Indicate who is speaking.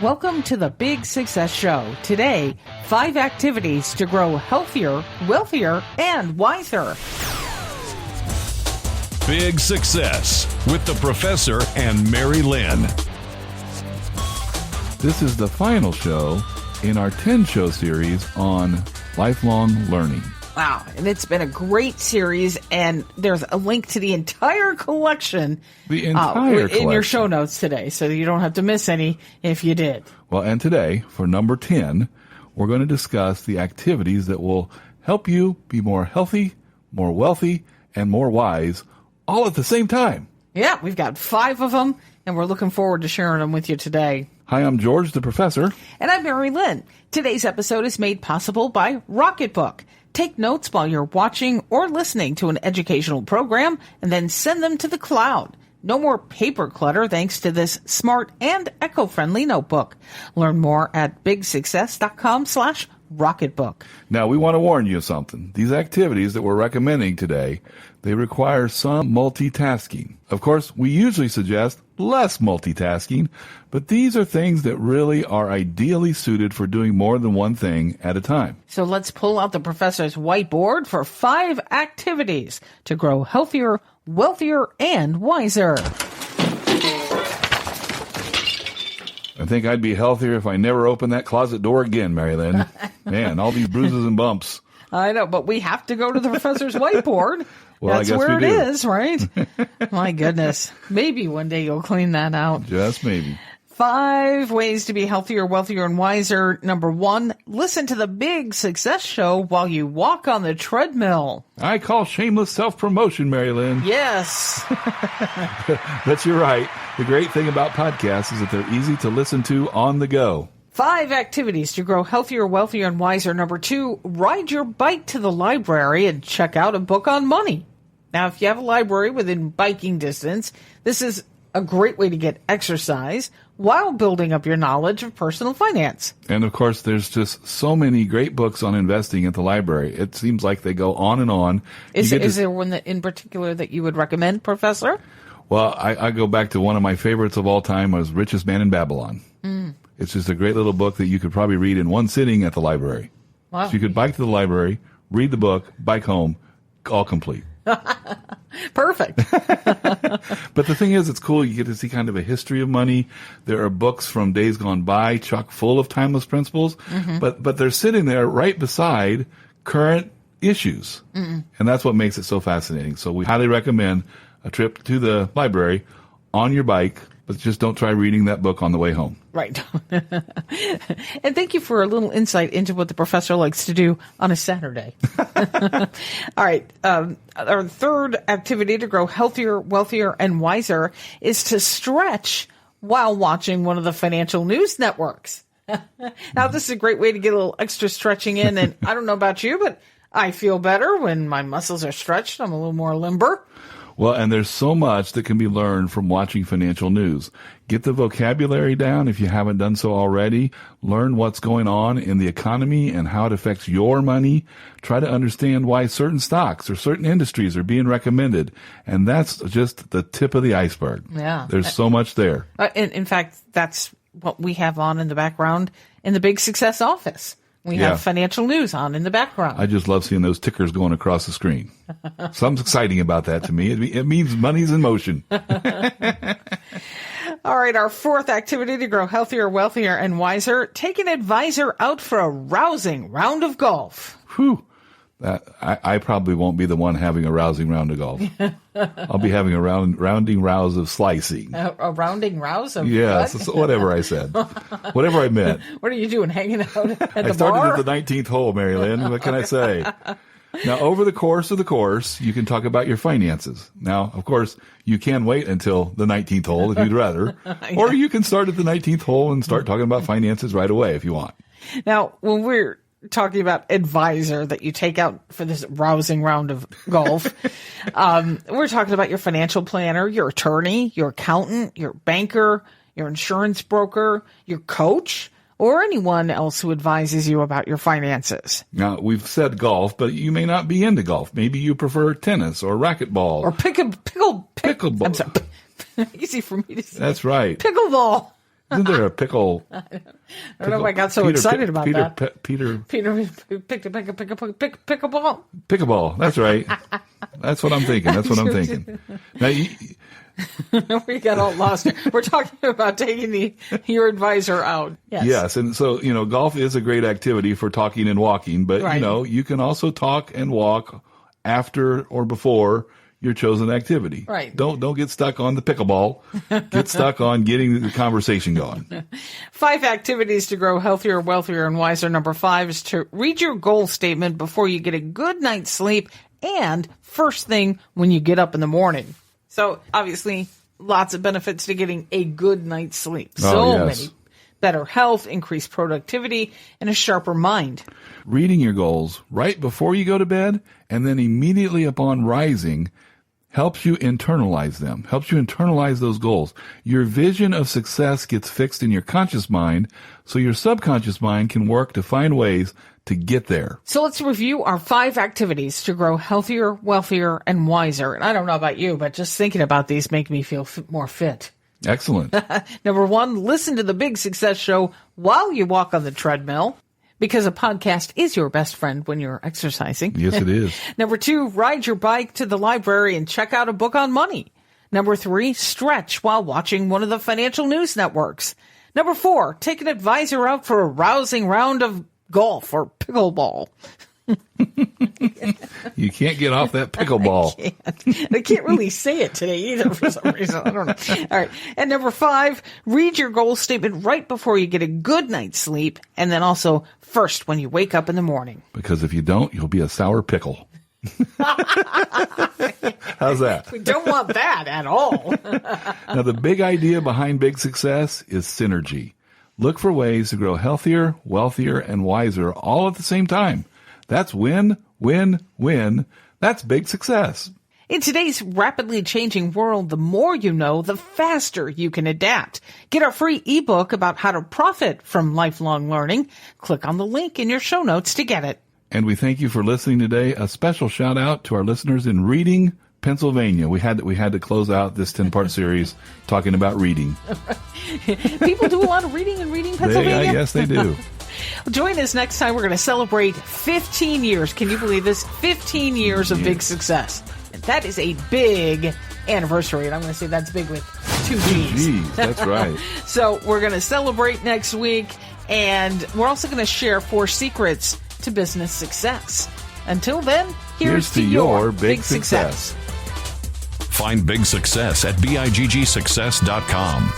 Speaker 1: Welcome to the Big Success Show. Today, 5 activities to grow healthier, wealthier, and wiser.
Speaker 2: Big Success with the Professor and Mary-Lynn.
Speaker 3: This is the final show in our 10-show series on lifelong learning.
Speaker 1: Wow, and it's been a great series, and there's a link to the entire collection,
Speaker 3: In
Speaker 1: your show notes today, so you don't have to miss any if you did.
Speaker 3: Well, and today, for number 10, we're going to discuss the activities that will help you be more healthy, more wealthy, and more wise, all at the same time.
Speaker 1: Yeah, we've got 5 of them, and we're looking forward to sharing them with you today.
Speaker 3: Hi, I'm George, the Professor.
Speaker 1: And I'm Mary-Lynn. Today's episode is made possible by Rocketbook. Take notes while you're watching or listening to an educational program and then send them to the cloud. No more paper clutter thanks to this smart and eco-friendly notebook. Learn more at bigsuccess.com/Rocketbook.
Speaker 3: Now, we want to warn you of something. These activities that we're recommending today, they require some multitasking. Of course, we usually suggest less multitasking, but these are things that really are ideally suited for doing more than one thing at a time.
Speaker 1: So let's pull out the professor's whiteboard for 5 activities to grow healthier, wealthier, and wiser.
Speaker 3: I think I'd be healthier if I never opened that closet door again, Mary-Lynn. Man, all these bruises and bumps.
Speaker 1: I know, but we have to go to the professor's whiteboard.
Speaker 3: Well,
Speaker 1: that's
Speaker 3: I guess
Speaker 1: where
Speaker 3: we
Speaker 1: it
Speaker 3: do.
Speaker 1: is, right? My goodness. Maybe one day you'll clean that out.
Speaker 3: Just maybe.
Speaker 1: 5 ways to be healthier, wealthier, and wiser. Number 1, listen to the Big Success Show while you walk on the treadmill.
Speaker 3: I call shameless self-promotion, Mary-Lynn.
Speaker 1: Yes.
Speaker 3: But you're right. The great thing about podcasts is that they're easy to listen to on the go.
Speaker 1: 5 activities to grow healthier, wealthier, and wiser. Number 2, ride your bike to the library and check out a book on money. Now, if you have a library within biking distance, this is a great way to get exercise while building up your knowledge of personal finance.
Speaker 3: And, of course, there's just so many great books on investing at the library. It seems like they go on and on.
Speaker 1: Is there one that in particular that you would recommend, Professor?
Speaker 3: Well, I go back to one of my favorites of all time was Richest Man in Babylon. It's just a great little book that you could probably read in one sitting at the library.
Speaker 1: Wow.
Speaker 3: So you could bike to the library, read the book, bike home, all complete.
Speaker 1: Perfect.
Speaker 3: But the thing is, it's cool. You get to see kind of a history of money. There are books from days gone by, chock full of timeless principles, but they're sitting there right beside current issues. And that's what makes it so fascinating. So we highly recommend a trip to the library on your bike, but just don't try reading that book on the way home.
Speaker 1: Right. And thank you for a little insight into what the professor likes to do on a Saturday. All right. Our third activity to grow healthier, wealthier, and wiser is to stretch while watching one of the financial news networks. Now, this is a great way to get a little extra stretching in. And I don't know about you, but I feel better when my muscles are stretched. I'm a little more limber.
Speaker 3: Well, and there's so much that can be learned from watching financial news. Get the vocabulary down if you haven't done so already. Learn what's going on in the economy and how it affects your money. Try to understand why certain stocks or certain industries are being recommended. And that's just the tip of the iceberg.
Speaker 1: Yeah.
Speaker 3: There's so much there.
Speaker 1: In fact, that's what we have on in the background in the Big Success office. We have financial news on in the background.
Speaker 3: I just love seeing those tickers going across the screen. Something's exciting about that to me. It means money's in motion.
Speaker 1: All right, our fourth activity to grow healthier, wealthier, and wiser. Take an advisor out for a rousing round of golf.
Speaker 3: Whew. I probably won't be the one having a rousing round of golf. I'll be having a rounding rouse of slicing.
Speaker 1: A rounding rouse of
Speaker 3: yes,
Speaker 1: what?
Speaker 3: whatever I said. Whatever I meant.
Speaker 1: What are you doing, hanging out at the bar?
Speaker 3: I started at the 19th hole, Mary-Lynn. What can I say? Now, over the course of the course, you can talk about your finances. Now, of course, you can wait until the 19th hole if you'd rather. Or you can start at the 19th hole and start talking about finances right away if you want.
Speaker 1: Now, when we're talking about advisor that you take out for this rousing round of golf, we're talking about your financial planner, your attorney, your accountant, your banker, your insurance broker, your coach, or anyone else who advises you about your finances.
Speaker 3: Now, we've said golf, but you may not be into golf. Maybe you prefer tennis or racquetball.
Speaker 1: Or pickleball.
Speaker 3: Pickleball.
Speaker 1: I'm sorry. Easy for me to say.
Speaker 3: That's right.
Speaker 1: Pickleball.
Speaker 3: Isn't there a pickle?
Speaker 1: I don't know why I got so excited about that.
Speaker 3: Peter
Speaker 1: pick a ball.
Speaker 3: Pickleball. That's right. That's what I'm thinking. Now,
Speaker 1: We got all lost. We're talking about taking your advisor out.
Speaker 3: Yes. And so, golf is a great activity for talking and walking, but,
Speaker 1: Right.
Speaker 3: You can also talk and walk after or before your chosen activity.
Speaker 1: Right.
Speaker 3: Don't get stuck on the pickleball. Get stuck on getting the conversation going.
Speaker 1: 5 activities to grow healthier, wealthier, and wiser. Number 5 is to read your goal statement before you get a good night's sleep and first thing when you get up in the morning. So obviously, lots of benefits to getting a good night's sleep. Many. Better health, increased productivity, and a sharper mind.
Speaker 3: Reading your goals right before you go to bed and then immediately upon rising helps you internalize them, helps you internalize those goals. Your vision of success gets fixed in your conscious mind, so your subconscious mind can work to find ways to get there.
Speaker 1: So let's review our 5 activities to grow healthier, wealthier, and wiser. And I don't know about you, but just thinking about these make me feel more fit.
Speaker 3: Excellent.
Speaker 1: Number 1, listen to the Big Success Show while you walk on the treadmill, because a podcast is your best friend when you're exercising.
Speaker 3: Yes, it is.
Speaker 1: Number 2, ride your bike to the library and check out a book on money. Number 3, stretch while watching one of the financial news networks. Number 4, take an advisor out for a rousing round of golf or pickleball.
Speaker 3: You can't get off that pickleball.
Speaker 1: I can't really say it today either for some reason. I don't know. All right. And number 5, read your goal statement right before you get a good night's sleep, and then also first when you wake up in the morning.
Speaker 3: Because if you don't, you'll be a sour pickle. How's that?
Speaker 1: We don't want that at all.
Speaker 3: Now, the big idea behind big success is synergy. Look for ways to grow healthier, wealthier, and wiser all at the same time. That's win, win, win. That's big success.
Speaker 1: In today's rapidly changing world, the more you know, the faster you can adapt. Get our free ebook about how to profit from lifelong learning. Click on the link in your show notes to get it.
Speaker 3: And we thank you for listening today. A special shout out to our listeners in Reading, Pennsylvania. We had to close out this 10-part series talking about reading.
Speaker 1: People do a lot of reading in Reading, Pennsylvania.
Speaker 3: Yes, they do.
Speaker 1: Join us next time. We're going to celebrate 15 years. Can you believe this? 15 years of big success. And that is a big anniversary. And I'm going to say that's big with 2 G's.
Speaker 3: G's, that's right.
Speaker 1: So we're going to celebrate next week. And we're also going to share 4 secrets to business success. Until then, here's to your big success.
Speaker 2: Find big success at biggsuccess.com.